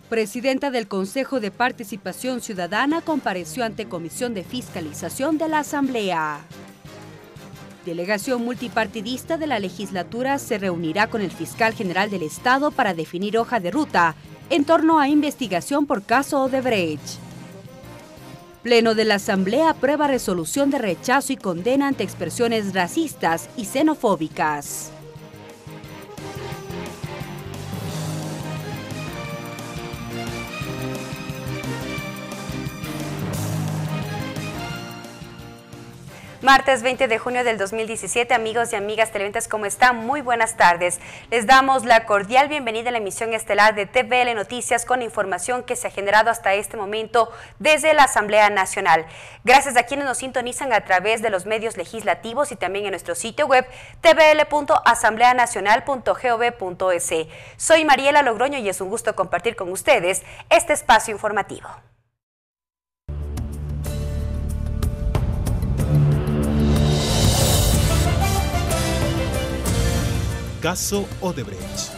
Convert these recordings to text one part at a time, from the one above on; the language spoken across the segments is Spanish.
Presidenta del Consejo de Participación Ciudadana compareció ante Comisión de Fiscalización de la Asamblea. Delegación multipartidista de la legislatura se reunirá con el fiscal general del Estado para definir hoja de ruta en torno a investigación por caso Odebrecht. Pleno de la Asamblea aprueba resolución de rechazo y condena ante expresiones racistas y xenofóbicas. Martes 20 de junio del 2017, amigos y amigas televidentes, ¿cómo están? Muy buenas tardes. Les damos la cordial bienvenida a la emisión estelar de TVL Noticias con información que se ha generado hasta este momento desde la Asamblea Nacional. Gracias a quienes nos sintonizan a través de los medios legislativos y también en nuestro sitio web tvl.asambleanacional.gov.es. Soy Mariela Logroño y es un gusto compartir con ustedes este espacio informativo. Caso Odebrecht.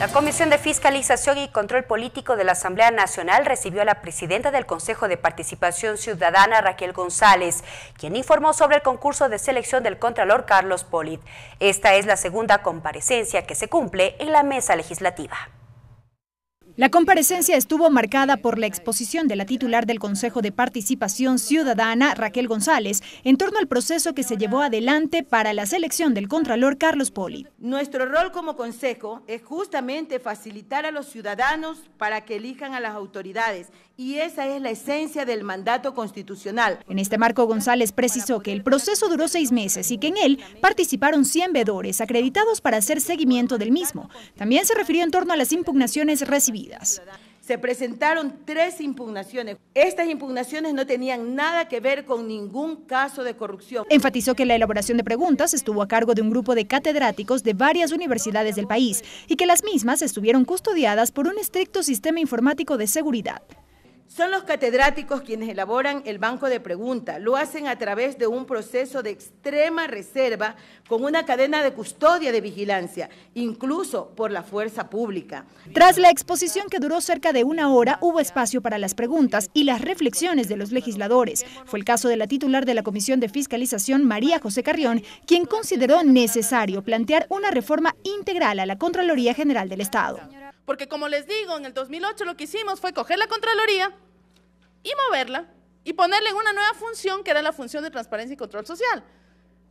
La Comisión de Fiscalización y Control Político de la Asamblea Nacional recibió a la presidenta del Consejo de Participación Ciudadana, Raquel González, quien informó sobre el concurso de selección del Contralor Carlos Polit. Esta es la segunda comparecencia que se cumple en la mesa legislativa. La comparecencia estuvo marcada por la exposición de la titular del Consejo de Participación Ciudadana, Raquel González, en torno al proceso que se llevó adelante para la selección del Contralor Carlos Polit. Nuestro rol como Consejo es justamente facilitar a los ciudadanos para que elijan a las autoridades, y esa es la esencia del mandato constitucional. En este marco, González precisó que el proceso duró 6 meses y que en él participaron 100 veedores acreditados para hacer seguimiento del mismo. También se refirió en torno a las impugnaciones recibidas. Se presentaron 3 impugnaciones. Estas impugnaciones no tenían nada que ver con ningún caso de corrupción. Enfatizó que la elaboración de preguntas estuvo a cargo de un grupo de catedráticos de varias universidades del país y que las mismas estuvieron custodiadas por un estricto sistema informático de seguridad. Son los catedráticos quienes elaboran el banco de preguntas. Lo hacen a través de un proceso de extrema reserva con una cadena de custodia de vigilancia, incluso por la fuerza pública. Tras la exposición que duró cerca de 1 hora, hubo espacio para las preguntas y las reflexiones de los legisladores. Fue el caso de la titular de la Comisión de Fiscalización, María José Carrión, quien consideró necesario plantear una reforma integral a la Contraloría General del Estado. Porque como les digo, en el 2008 lo que hicimos fue coger la Contraloría y moverla y ponerle en una nueva función que era la función de transparencia y control social.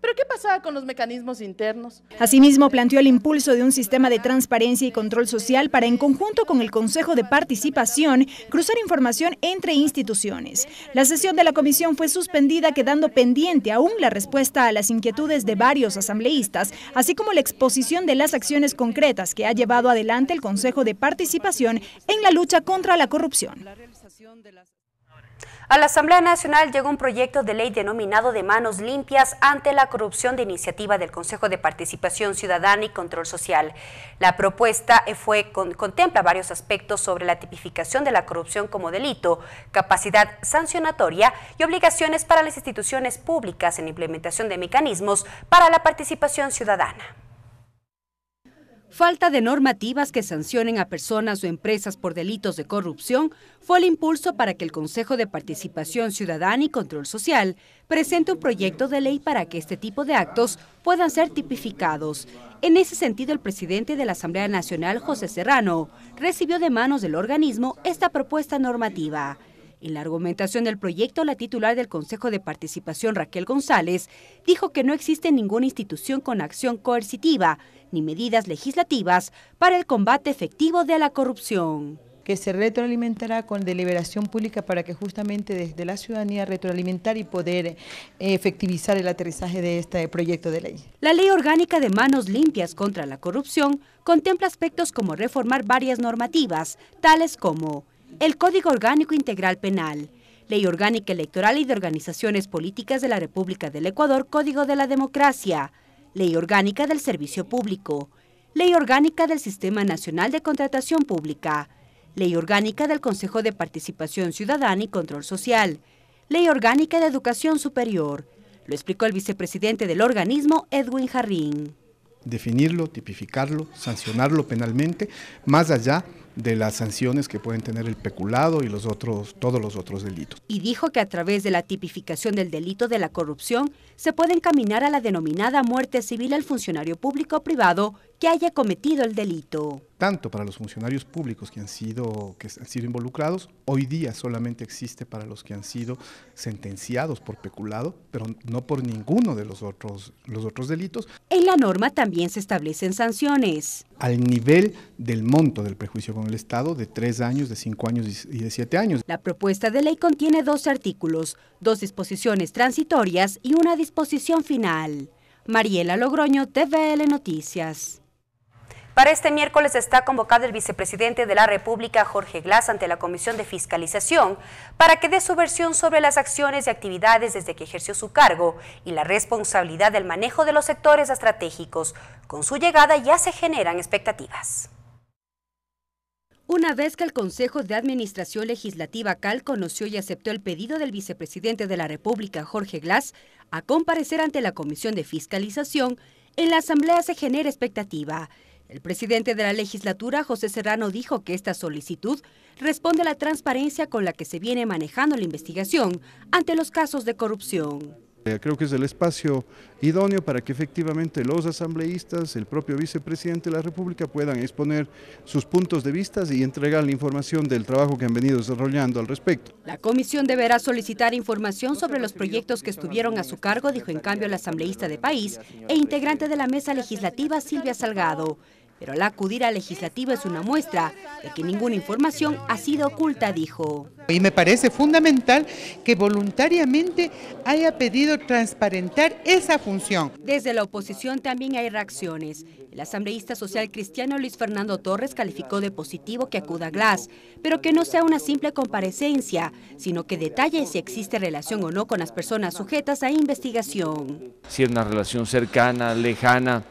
¿Pero qué pasaba con los mecanismos internos? Asimismo, planteó el impulso de un sistema de transparencia y control social para, en conjunto con el Consejo de Participación, cruzar información entre instituciones. La sesión de la comisión fue suspendida, quedando pendiente aún la respuesta a las inquietudes de varios asambleístas, así como la exposición de las acciones concretas que ha llevado adelante el Consejo de Participación en la lucha contra la corrupción. A la Asamblea Nacional llegó un proyecto de ley denominado de manos limpias ante la corrupción de iniciativa del Consejo de Participación Ciudadana y Control Social. La propuesta contempla varios aspectos sobre la tipificación de la corrupción como delito, capacidad sancionatoria y obligaciones para las instituciones públicas en implementación de mecanismos para la participación ciudadana. Falta de normativas que sancionen a personas o empresas por delitos de corrupción fue el impulso para que el Consejo de Participación Ciudadana y Control Social presente un proyecto de ley para que este tipo de actos puedan ser tipificados. En ese sentido, el presidente de la Asamblea Nacional, José Serrano, recibió de manos del organismo esta propuesta normativa. En la argumentación del proyecto, la titular del Consejo de Participación, Raquel González, dijo que no existe ninguna institución con acción coercitiva ni medidas legislativas para el combate efectivo de la corrupción. Que se retroalimentará con deliberación pública para que justamente desde la ciudadanía retroalimentar y poder efectivizar el aterrizaje de este proyecto de ley. La Ley Orgánica de Manos Limpias contra la Corrupción contempla aspectos como reformar varias normativas, tales como el Código Orgánico Integral Penal, Ley Orgánica Electoral y de Organizaciones Políticas de la República del Ecuador, Código de la Democracia, Ley Orgánica del Servicio Público, Ley Orgánica del Sistema Nacional de Contratación Pública, Ley Orgánica del Consejo de Participación Ciudadana y Control Social, Ley Orgánica de Educación Superior. Lo explicó el vicepresidente del organismo, Edwin Jarrín. definirlo, tipificarlo, sancionarlo penalmente, más allá de las sanciones que pueden tener el peculado y todos los otros delitos. Y dijo que a través de la tipificación del delito de la corrupción se puede encaminar a la denominada muerte civil al funcionario público o privado que haya cometido el delito. Tanto para los funcionarios públicos que han sido involucrados, hoy día solamente existe para los que han sido sentenciados por peculado, pero no por ninguno de los otros delitos. En la norma también se establecen sanciones. Al nivel del monto del prejuicio con el Estado, de 3 años, de 5 años y de 7 años. La propuesta de ley contiene 12 artículos, 2 disposiciones transitorias y una disposición final. Mariela Logroño, TVL Noticias. Para este miércoles está convocado el vicepresidente de la República, Jorge Glass, ante la Comisión de Fiscalización para que dé su versión sobre las acciones y actividades desde que ejerció su cargo y la responsabilidad del manejo de los sectores estratégicos. Con su llegada ya se generan expectativas. Una vez que el Consejo de Administración Legislativa CAL conoció y aceptó el pedido del vicepresidente de la República, Jorge Glass, a comparecer ante la Comisión de Fiscalización, en la Asamblea se genera expectativa. El presidente de la legislatura, José Serrano, dijo que esta solicitud responde a la transparencia con la que se viene manejando la investigación ante los casos de corrupción. Creo que es el espacio idóneo para que efectivamente los asambleístas, el propio vicepresidente de la República puedan exponer sus puntos de vista y entregar la información del trabajo que han venido desarrollando al respecto. La comisión deberá solicitar información sobre los proyectos que estuvieron a su cargo, dijo en cambio la asambleísta de País e integrante de la mesa legislativa Silvia Salgado. Pero al acudir al legislativo es una muestra de que ninguna información ha sido oculta, dijo. Y me parece fundamental que voluntariamente haya pedido transparentar esa función. Desde la oposición también hay reacciones. El asambleísta social cristiano Luis Fernando Torres calificó de positivo que acuda Glass, pero que no sea una simple comparecencia, sino que detalle si existe relación o no con las personas sujetas a investigación. Si es una relación cercana, lejana,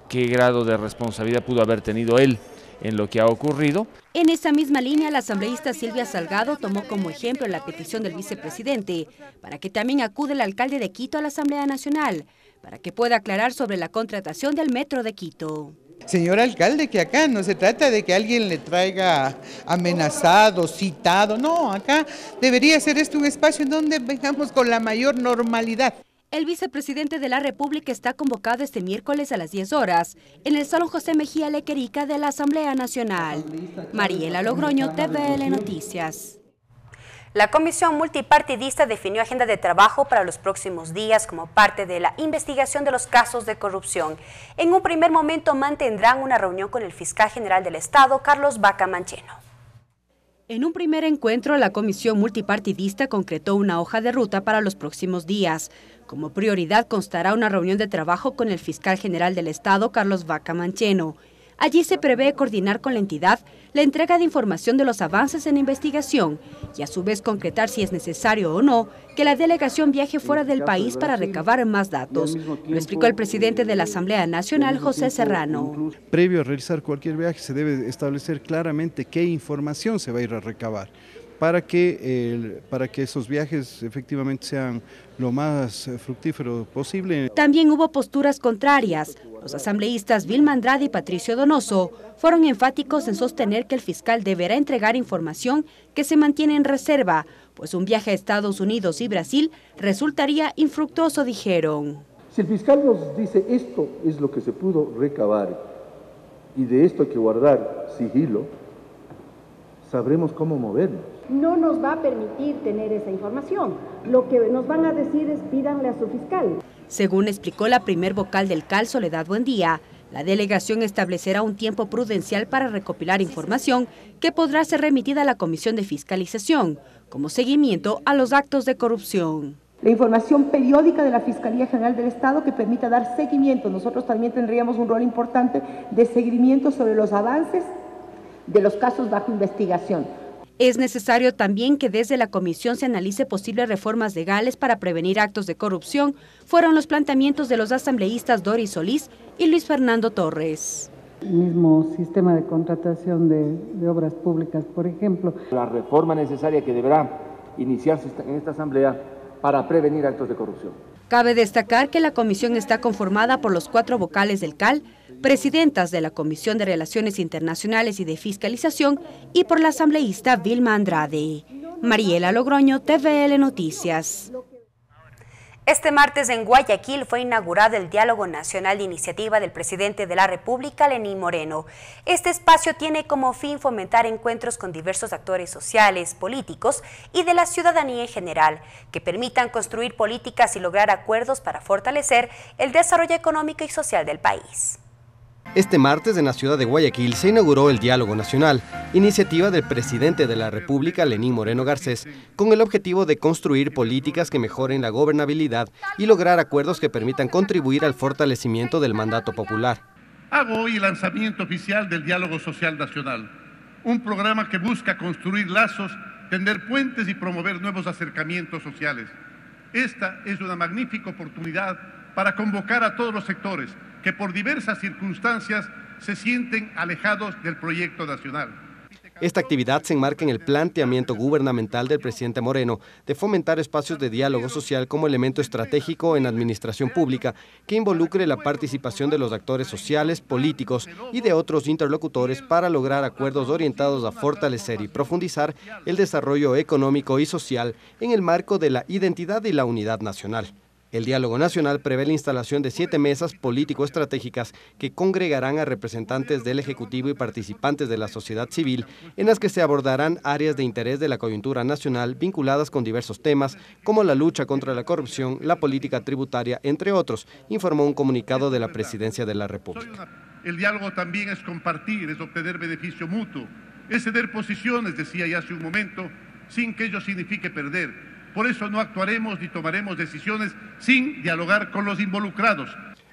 qué grado de responsabilidad pudo haber tenido él en lo que ha ocurrido. En esa misma línea, la asambleísta Silvia Salgado tomó como ejemplo la petición del vicepresidente para que también acude el alcalde de Quito a la Asamblea Nacional, para que pueda aclarar sobre la contratación del Metro de Quito. Señor alcalde, que acá no se trata de que alguien le traiga amenazado, citado, no, acá debería ser esto un espacio en donde vengamos con la mayor normalidad. El vicepresidente de la República está convocado este miércoles a las 10 horas en el Salón José Mejía Lequerica de la Asamblea Nacional. Mariela Logroño, TVL Noticias. La Comisión Multipartidista definió agenda de trabajo para los próximos días como parte de la investigación de los casos de corrupción. En un primer momento mantendrán una reunión con el fiscal general del Estado, Carlos Vaca Mancheno. En un primer encuentro, la Comisión Multipartidista concretó una hoja de ruta para los próximos días. Como prioridad constará una reunión de trabajo con el fiscal general del Estado, Carlos Vaca Mancheno. Allí se prevé coordinar con la entidad la entrega de información de los avances en investigación y a su vez concretar si es necesario o no que la delegación viaje fuera del país para recabar más datos. Lo explicó el presidente de la Asamblea Nacional, José Serrano. Previo a realizar cualquier viaje se debe establecer claramente qué información se va a ir a recabar para que esos viajes efectivamente sean lo más fructífero posible. También hubo posturas contrarias. Los asambleístas Vilma Andrade y Patricio Donoso fueron enfáticos en sostener que el fiscal deberá entregar información que se mantiene en reserva, pues un viaje a Estados Unidos y Brasil resultaría infructuoso, dijeron. Si el fiscal nos dice esto es lo que se pudo recabar y de esto hay que guardar sigilo, sabremos cómo movernos. No nos va a permitir tener esa información. Lo que nos van a decir es pídanle a su fiscal. Según explicó la primer vocal del CAL, Soledad Buendía, la delegación establecerá un tiempo prudencial para recopilar información que podrá ser remitida a la Comisión de Fiscalización, como seguimiento a los actos de corrupción. La información periódica de la Fiscalía General del Estado que permita dar seguimiento. Nosotros también tendríamos un rol importante de seguimiento sobre los avances de los casos bajo investigación. Es necesario también que desde la comisión se analice posibles reformas legales para prevenir actos de corrupción, fueron los planteamientos de los asambleístas Doris Solís y Luis Fernando Torres. El mismo sistema de contratación de obras públicas, por ejemplo. La reforma necesaria que deberá iniciarse en esta asamblea para prevenir actos de corrupción. Cabe destacar que la comisión está conformada por los 4 vocales del CAL, presidentas de la Comisión de Relaciones Internacionales y de Fiscalización y por la asambleísta Vilma Andrade. Mariela Logroño, TVL Noticias. Este martes en Guayaquil fue inaugurado el Diálogo Nacional de Iniciativa del presidente de la República, Lenín Moreno. Este espacio tiene como fin fomentar encuentros con diversos actores sociales, políticos y de la ciudadanía en general, que permitan construir políticas y lograr acuerdos para fortalecer el desarrollo económico y social del país. Este martes en la ciudad de Guayaquil se inauguró el Diálogo Nacional, iniciativa del presidente de la República, Lenín Moreno Garcés, con el objetivo de construir políticas que mejoren la gobernabilidad y lograr acuerdos que permitan contribuir al fortalecimiento del mandato popular. Hago hoy el lanzamiento oficial del Diálogo Social Nacional, un programa que busca construir lazos, tender puentes y promover nuevos acercamientos sociales. Esta es una magnífica oportunidad para convocar a todos los sectores que por diversas circunstancias se sienten alejados del proyecto nacional. Esta actividad se enmarca en el planteamiento gubernamental del presidente Moreno de fomentar espacios de diálogo social como elemento estratégico en la administración pública que involucre la participación de los actores sociales, políticos y de otros interlocutores para lograr acuerdos orientados a fortalecer y profundizar el desarrollo económico y social en el marco de la identidad y la unidad nacional. El Diálogo Nacional prevé la instalación de 7 mesas político-estratégicas que congregarán a representantes del Ejecutivo y participantes de la sociedad civil, en las que se abordarán áreas de interés de la coyuntura nacional vinculadas con diversos temas, como la lucha contra la corrupción, la política tributaria, entre otros, informó un comunicado de la Presidencia de la República. El diálogo también es compartir, es obtener beneficio mutuo, es ceder posiciones, decía ya hace un momento, sin que ello signifique perder. Por eso no actuaremos ni tomaremos decisiones sin dialogar con los involucrados.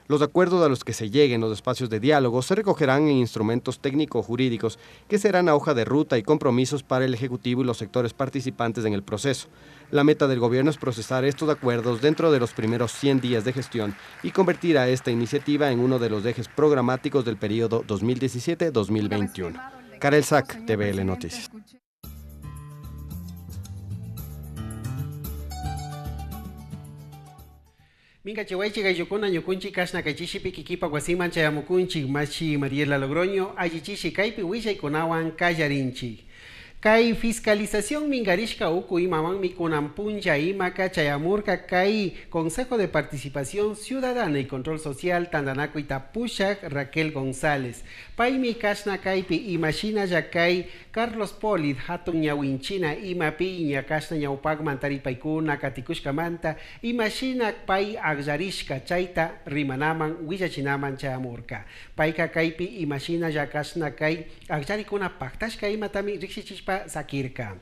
Los acuerdos a los que se lleguen los espacios de diálogo se recogerán en instrumentos técnico-jurídicos que serán a hoja de ruta y compromisos para el Ejecutivo y los sectores participantes en el proceso. La meta del gobierno es procesar estos acuerdos dentro de los primeros 100 días de gestión y convertir a esta iniciativa en uno de los ejes programáticos del periodo 2017-2021. Karel Sack, TVL Noticias. Minga chihuaychi gayukuna ñukunchi kashna kaychishipi kikipa guasiman chayamukunchi machi Mariela Logroño allichishi kaypi willay kallarinchi. Kay fiscalización mingarishka uku imaman mikunampuncha imaka chayamurka kay Consejo de Participación Ciudadana y Control Social Tandanaco Itapushak Raquel González. Paimi kashna kaypi imashina yakay Carlos Polit hatun ñawinchina imapi ñakashna ñawpagman taripaykuna katikushkamanta imashina pay agjarishka chayta rimanaman willachinaman chayamurka. Payka kaypi imashina yakashna kay agjarikuna paktashka imatami rikshichishpa Sakirka.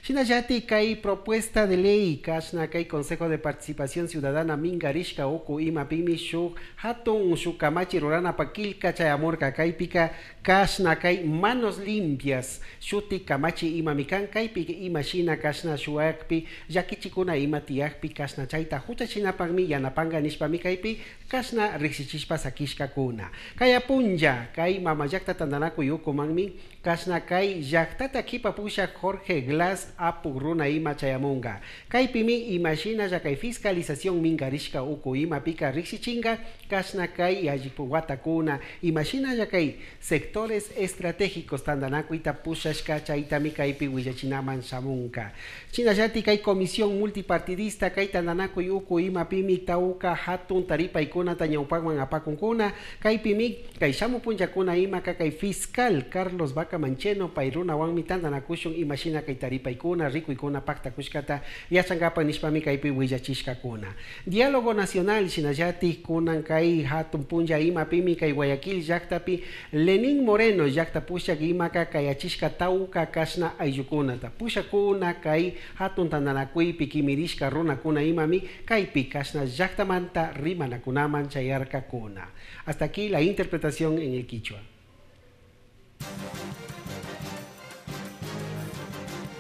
Shinayati kay propuesta de ley kashna kay Consejo de Participación Ciudadana mingarishka uku imapimi shuk hatun shukamachi rurana pakilka chayamurka kaypika kashna kay manos limpias shuti kamachi imamikan kaypi imashina kashna shuakpi yakichikuna imatiakpi kashna chayta huchachinapagmi yanapanga nishpami kaypi kashna riksichishpa sakishka kuna kaya punja kay mamayakta tandanaku yukumanmi kashna kay yaktata kipapusha Jorge Glass apurruna ima chayamunga kaypimi imashina ya kay fiscalización mingarishka uku ima pika riksichinga kashna kay yajipuwatakuna imashina ya kay sectores estratégicos tandanaku itapushashka chaytami kaypi willachinaman shamunka chinayati kay comisión multipartidista kay tandanaku uku ima pimi tauka hatun taripaykuna tañawpagman apakunkuna kaypimi kay shamupunchakuna ima kay fiscal Carlos Vaca Mancheno payruna wanmi tandanakushun imashina kay taripaykuna rikuykuna paktakushkata yachangapa nishpami kaypi willachishkakuna. Diálogo Nacional shinayati kunan kay hatun punja imapimi kay Guayaquil llaqtapi Lenín Moreno llaqtapushak imaka kay achishka tauka kashna ayllukunata pushakuna kay hatun tandanakuypi kimirishka runakuna imami kaypi kashna llaqtamanta rimanakunaman chayarkakuna. Hasta aquí la interpretación en el quichua.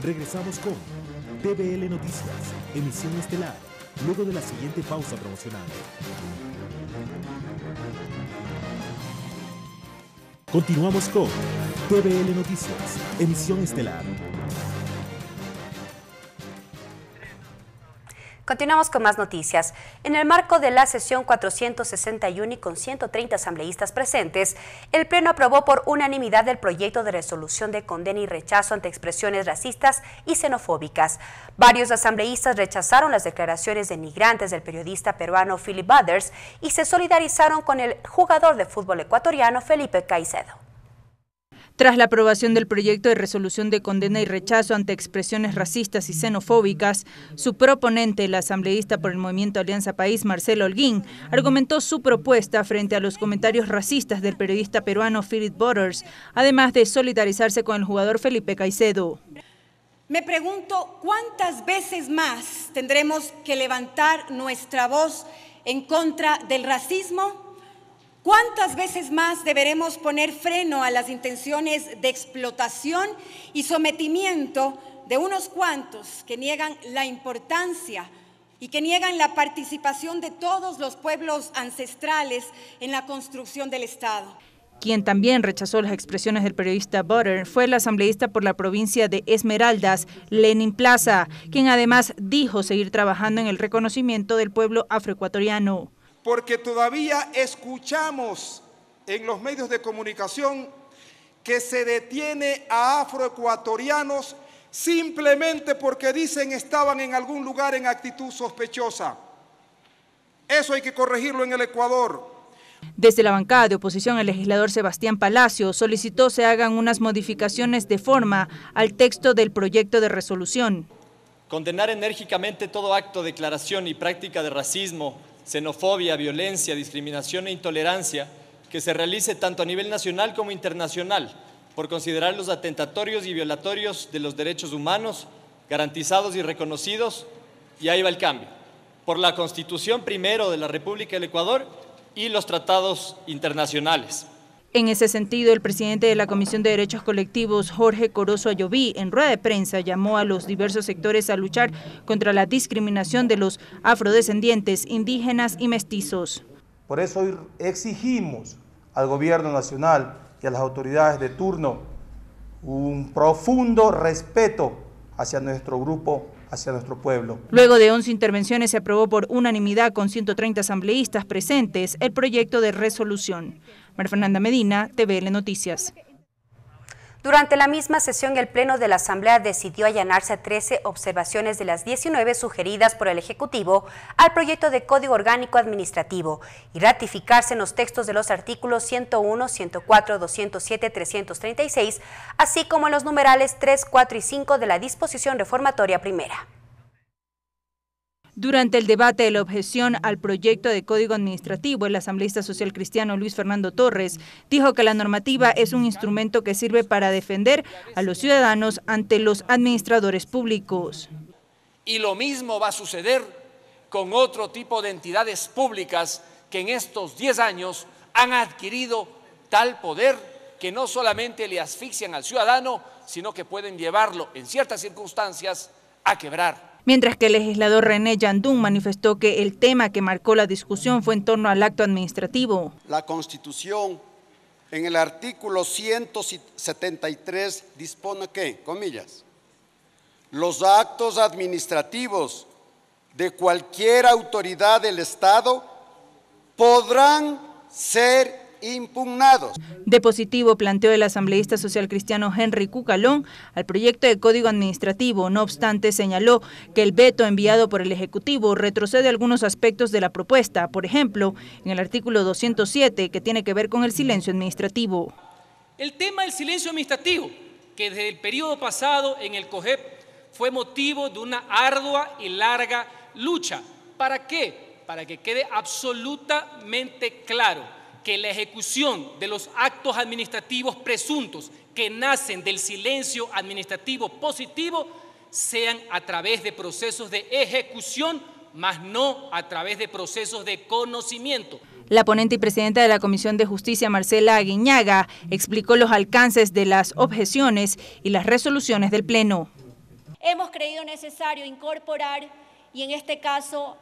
Regresamos con TVL Noticias, emisión estelar, luego de la siguiente pausa promocional. Continuamos con TVL Noticias, emisión estelar. Continuamos con más noticias. En el marco de la sesión 461 y con 130 asambleístas presentes, el Pleno aprobó por unanimidad el proyecto de resolución de condena y rechazo ante expresiones racistas y xenofóbicas. Varios asambleístas rechazaron las declaraciones denigrantes del periodista peruano Philip Butters y se solidarizaron con el jugador de fútbol ecuatoriano Felipe Caicedo. Tras la aprobación del proyecto de resolución de condena y rechazo ante expresiones racistas y xenofóbicas, su proponente, el asambleísta por el Movimiento Alianza País, Marcelo Holguín, argumentó su propuesta frente a los comentarios racistas del periodista peruano Philip Butters, además de solidarizarse con el jugador Felipe Caicedo. Me pregunto, ¿cuántas veces más tendremos que levantar nuestra voz en contra del racismo? ¿Cuántas veces más deberemos poner freno a las intenciones de explotación y sometimiento de unos cuantos que niegan la importancia y que niegan la participación de todos los pueblos ancestrales en la construcción del Estado? Quien también rechazó las expresiones del periodista Butters fue el asambleísta por la provincia de Esmeraldas, Lenin Plaza, quien además dijo seguir trabajando en el reconocimiento del pueblo afroecuatoriano. Porque todavía escuchamos en los medios de comunicación que se detiene a afroecuatorianos simplemente porque dicen estaban en algún lugar en actitud sospechosa. Eso hay que corregirlo en el Ecuador. Desde la bancada de oposición, el legislador Sebastián Palacio solicitó se hagan unas modificaciones de forma al texto del proyecto de resolución. Condenar enérgicamente todo acto, declaración y práctica de racismo, xenofobia, violencia, discriminación e intolerancia que se realice tanto a nivel nacional como internacional por considerarlos atentatorios y violatorios de los derechos humanos garantizados y reconocidos, y ahí va el cambio, por la Constitución primero de la República del Ecuador y los tratados internacionales. En ese sentido, el presidente de la Comisión de Derechos Colectivos, Jorge Corozo Ayoví, en rueda de prensa llamó a los diversos sectores a luchar contra la discriminación de los afrodescendientes, indígenas y mestizos. Por eso hoy exigimos al gobierno nacional y a las autoridades de turno un profundo respeto hacia nuestro grupo, hacia nuestro pueblo. Luego de 11 intervenciones se aprobó por unanimidad con 130 asambleístas presentes el proyecto de resolución. María Fernanda Medina, TVL Noticias. Durante la misma sesión, el Pleno de la Asamblea decidió allanarse a 13 observaciones de las 19 sugeridas por el Ejecutivo al proyecto de Código Orgánico Administrativo y ratificarse en los textos de los artículos 101, 104, 207, 336, así como en los numerales 3, 4 y 5 de la disposición reformatoria primera. Durante el debate de la objeción al proyecto de Código Administrativo, el asambleísta social cristiano Luis Fernando Torres dijo que la normativa es un instrumento que sirve para defender a los ciudadanos ante los administradores públicos. Y lo mismo va a suceder con otro tipo de entidades públicas que en estos 10 años han adquirido tal poder que no solamente le asfixian al ciudadano, sino que pueden llevarlo en ciertas circunstancias a quebrar. Mientras que el legislador René Yandún manifestó que el tema que marcó la discusión fue en torno al acto administrativo. La Constitución, en el artículo 173, dispone que, comillas, los actos administrativos de cualquier autoridad del Estado podrán ser impugnados. De positivo planteó el asambleísta social cristiano Henry Cucalón al proyecto de Código Administrativo. No obstante, señaló que el veto enviado por el Ejecutivo retrocede algunos aspectos de la propuesta, por ejemplo, en el artículo 207, que tiene que ver con el silencio administrativo. El tema del silencio administrativo, que desde el periodo pasado en el COGEP fue motivo de una ardua y larga lucha. ¿Para qué? Para que quede absolutamente claro que la ejecución de los actos administrativos presuntos que nacen del silencio administrativo positivo sean a través de procesos de ejecución, más no a través de procesos de conocimiento. La ponente y presidenta de la Comisión de Justicia, Marcela Aguiñaga, explicó los alcances de las objeciones y las resoluciones del Pleno. Hemos creído necesario incorporar, y en este caso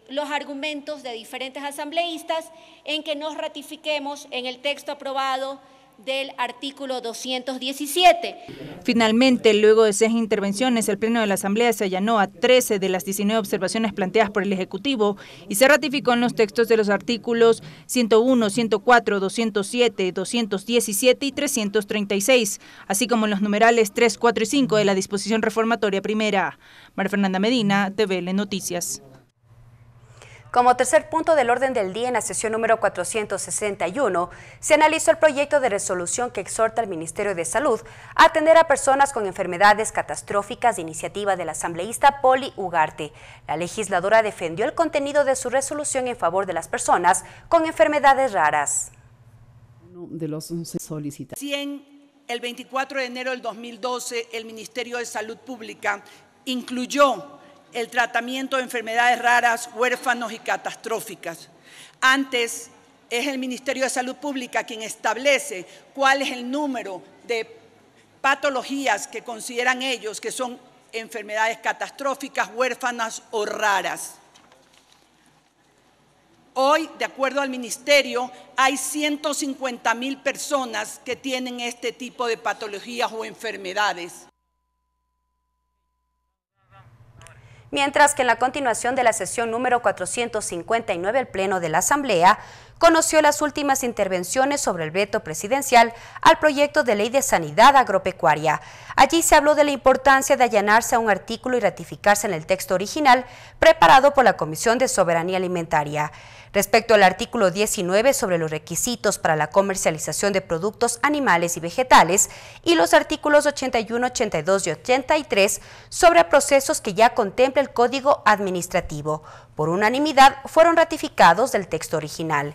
los argumentos de diferentes asambleístas, en que nos ratifiquemos en el texto aprobado del artículo 217. Finalmente, luego de 6 intervenciones, el Pleno de la Asamblea se allanó a 13 de las 19 observaciones planteadas por el Ejecutivo y se ratificó en los textos de los artículos 101, 104, 207, 217 y 336, así como en los numerales 3, 4 y 5 de la disposición reformatoria primera. María Fernanda Medina, TVL Noticias. Como tercer punto del orden del día en la sesión número 461, se analizó el proyecto de resolución que exhorta al Ministerio de Salud a atender a personas con enfermedades catastróficas de iniciativa del asambleísta Poli Ugarte. La legisladora defendió el contenido de su resolución en favor de las personas con enfermedades raras. De los solicitados. El 24 de enero del 2012, el Ministerio de Salud Pública incluyó el tratamiento de enfermedades raras, huérfanos y catastróficas. Antes es el Ministerio de Salud Pública quien establece cuál es el número de patologías que consideran ellos que son enfermedades catastróficas, huérfanas o raras. Hoy, de acuerdo al Ministerio, hay 150.000 personas que tienen este tipo de patologías o enfermedades. Mientras que en la continuación de la sesión número 459, el Pleno de la Asamblea conoció las últimas intervenciones sobre el veto presidencial al proyecto de ley de sanidad agropecuaria. Allí se habló de la importancia de allanarse a un artículo y ratificarse en el texto original preparado por la Comisión de Soberanía Alimentaria. Respecto al artículo 19 sobre los requisitos para la comercialización de productos animales y vegetales y los artículos 81, 82 y 83 sobre procesos que ya contempla el Código Administrativo. Por unanimidad fueron ratificados del texto original.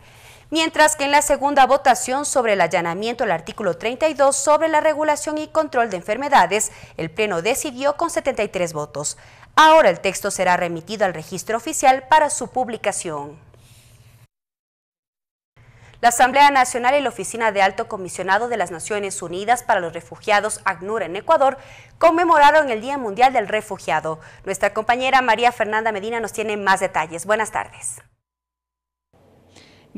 Mientras que en la segunda votación sobre el allanamiento al artículo 32 sobre la regulación y control de enfermedades, el Pleno decidió con 73 votos. Ahora el texto será remitido al registro oficial para su publicación. La Asamblea Nacional y la Oficina de Alto Comisionado de las Naciones Unidas para los Refugiados, ACNUR, en Ecuador, conmemoraron el Día Mundial del Refugiado. Nuestra compañera María Fernanda Medina nos tiene más detalles. Buenas tardes.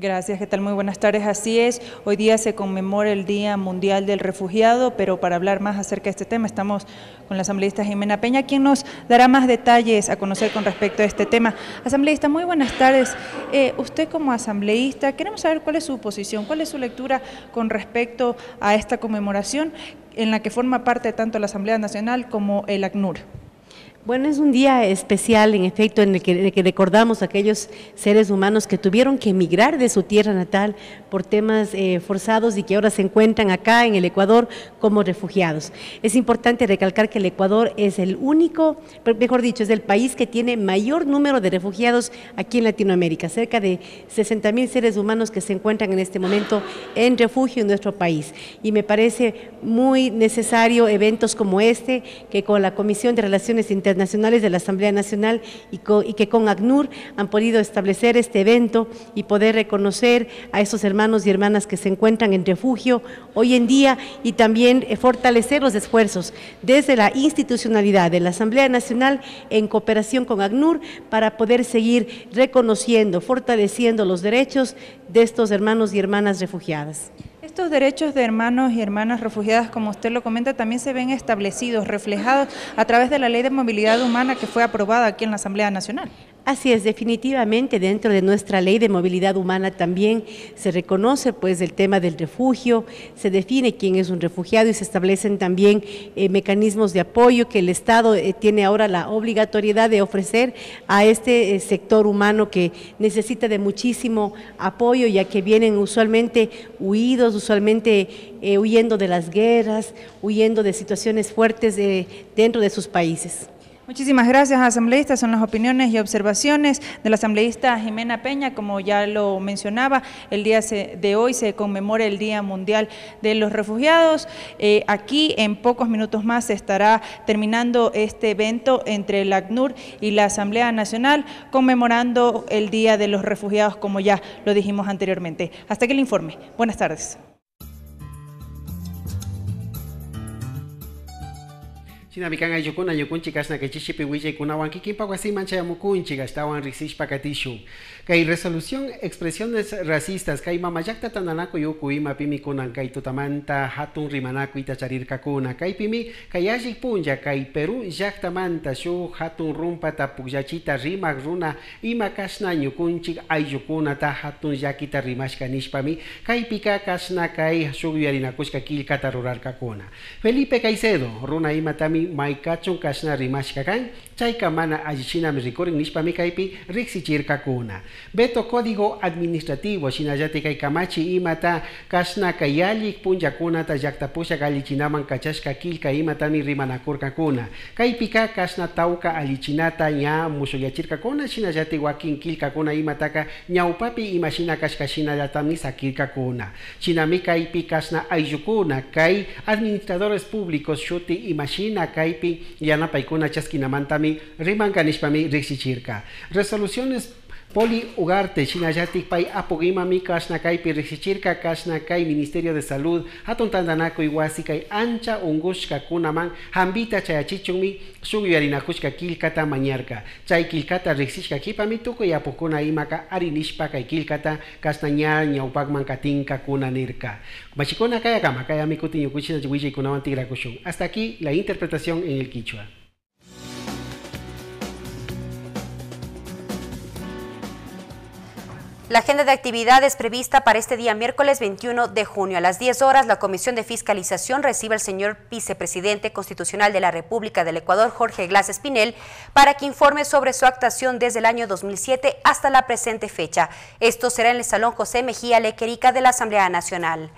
Gracias, ¿qué tal? Muy buenas tardes. Así es, hoy día se conmemora el Día Mundial del Refugiado, pero para hablar más acerca de este tema estamos con la asambleísta Jimena Peña, quien nos dará más detalles a conocer con respecto a este tema. Asambleísta, muy buenas tardes. Usted como asambleísta, queremos saber cuál es su posición, cuál es su lectura con respecto a esta conmemoración en la que forma parte tanto la Asamblea Nacional como el ACNUR. Bueno, es un día especial, en efecto, en el que recordamos a aquellos seres humanos que tuvieron que emigrar de su tierra natal por temas forzados y que ahora se encuentran acá en el Ecuador como refugiados. Es importante recalcar que el Ecuador es el único, mejor dicho, es el país que tiene mayor número de refugiados aquí en Latinoamérica, cerca de 60.000 seres humanos que se encuentran en este momento en refugio en nuestro país. Y me parece muy necesario eventos como este, que con la Comisión de Relaciones Internacionales de la Asamblea Nacional y que con ACNUR han podido establecer este evento y poder reconocer a esos hermanos y hermanas que se encuentran en refugio hoy en día y también fortalecer los esfuerzos desde la institucionalidad de la Asamblea Nacional en cooperación con ACNUR para poder seguir reconociendo, fortaleciendo los derechos de estos hermanos y hermanas refugiadas. Estos derechos de hermanos y hermanas refugiadas, como usted lo comenta, también se ven establecidos, reflejados a través de la Ley de Movilidad Humana que fue aprobada aquí en la Asamblea Nacional. Así es, definitivamente dentro de nuestra Ley de Movilidad Humana también se reconoce pues el tema del refugio, se define quién es un refugiado y se establecen también mecanismos de apoyo que el Estado tiene ahora la obligatoriedad de ofrecer a este sector humano que necesita de muchísimo apoyo, ya que vienen usualmente huidos, huyendo de las guerras, huyendo de situaciones fuertes dentro de sus países. Muchísimas gracias, asambleísta. Son las opiniones y observaciones de la asambleísta Jimena Peña. Como ya lo mencionaba, el día de hoy se conmemora el Día Mundial de los Refugiados. Aquí en pocos minutos más se estará terminando este evento entre el ACNUR y la Asamblea Nacional, conmemorando el Día de los Refugiados, como ya lo dijimos anteriormente. Hasta aquí el informe. Buenas tardes. Chinamikan ayukuna yukunchi kasna que chichipi huille kunawan kikimpa guasiman chayamukunchi gastawan risishpa katishu. Kay resolución expresiones racistas kay mamayakta tananako yuku ima pimi kunan kay tutamanta hatun rimanako itacharirka kuna kay pimi kay ajik punja kay Perú yaktamanta shu hatun rumpa tapukyachita rimak runa ima kasna yukunchi ayukuna ta hatun yakita rimashka nishpami kay pika kasna kay shuguyarinakushka kilkata rurarka kuna. Felipe Caicedo runa ima tami maikachun kasna rimashka kan chayka mana allichina mi rikurin nishpami kaypi riksichirka kuna. Beto código administrativo shinallati kay kamachi imata kasna kayalik punja kuna ta yaktapusha allichinaman kachashka kilka imatami rimanakurka kuna. Kaypika kasna tauka allichinata nya musuyachirka kuna shinallati wakin kilka kuna imataka ñaupapi imashina kashka shinallatami sakirka kuna. Shinami kaypi kasna ayukuna kay administradores públicos shuti imashina kaypi yanapaykuna chaskinamantami rimankanishpami riksichirka. Resoluciones Poli Ugarte, Chinayatik Pai Apogimami, Kasna Kaipi Rixichirka, Kasna Kai, Ministerio de Salud, Hatun Tandanako Iwasi Kai Ancha Ungushka Kunaman, Hambita Chayachichumi, Suguyarinakushka Kilkata Mañarka, Chay Kilkata Rixishka Kipamituko y Apokuna Imaka, Arinishpa Kai Kilkata, Kasna Ña, Ñaupagman Katinka Kuna Nirka. Machikona Kayakama, Kayamikuti Yukuchina Yuwichi Kunaman Tigrakushun. Hasta aquí la interpretación en el Quichua. La agenda de actividades prevista para este día miércoles 21 de junio. A las 10 horas, la Comisión de Fiscalización recibe al señor Vicepresidente Constitucional de la República del Ecuador, Jorge Glass Espinel, para que informe sobre su actuación desde el año 2007 hasta la presente fecha. Esto será en el Salón José Mejía Lequerica de la Asamblea Nacional.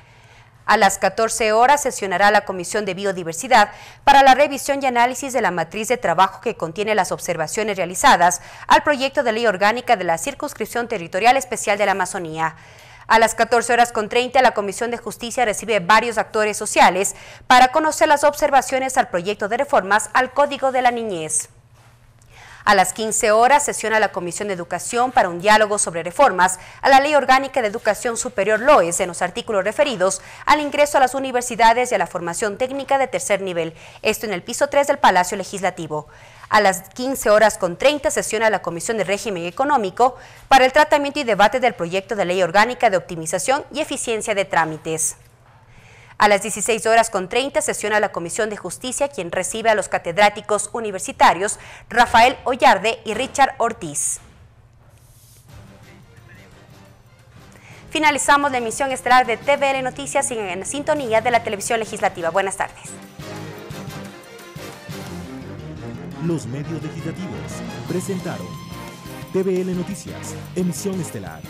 A las 14 horas sesionará la Comisión de Biodiversidad para la revisión y análisis de la matriz de trabajo que contiene las observaciones realizadas al proyecto de ley orgánica de la Circunscripción Territorial Especial de la Amazonía. A las 14:30 la Comisión de Justicia recibe varios actores sociales para conocer las observaciones al proyecto de reformas al Código de la Niñez. A las 15 horas sesiona la Comisión de Educación para un diálogo sobre reformas a la Ley Orgánica de Educación Superior LOES en los artículos referidos al ingreso a las universidades y a la formación técnica de tercer nivel, esto en el piso 3 del Palacio Legislativo. A las 15:30 sesiona la Comisión de Régimen Económico para el tratamiento y debate del proyecto de Ley Orgánica de Optimización y Eficiencia de Trámites. A las 16:30 sesiona la Comisión de Justicia, quien recibe a los catedráticos universitarios Rafael Ollarde y Richard Ortiz. Finalizamos la emisión estelar de TVL Noticias en sintonía de la televisión legislativa. Buenas tardes. Los medios legislativos presentaron TVL Noticias, emisión estelar.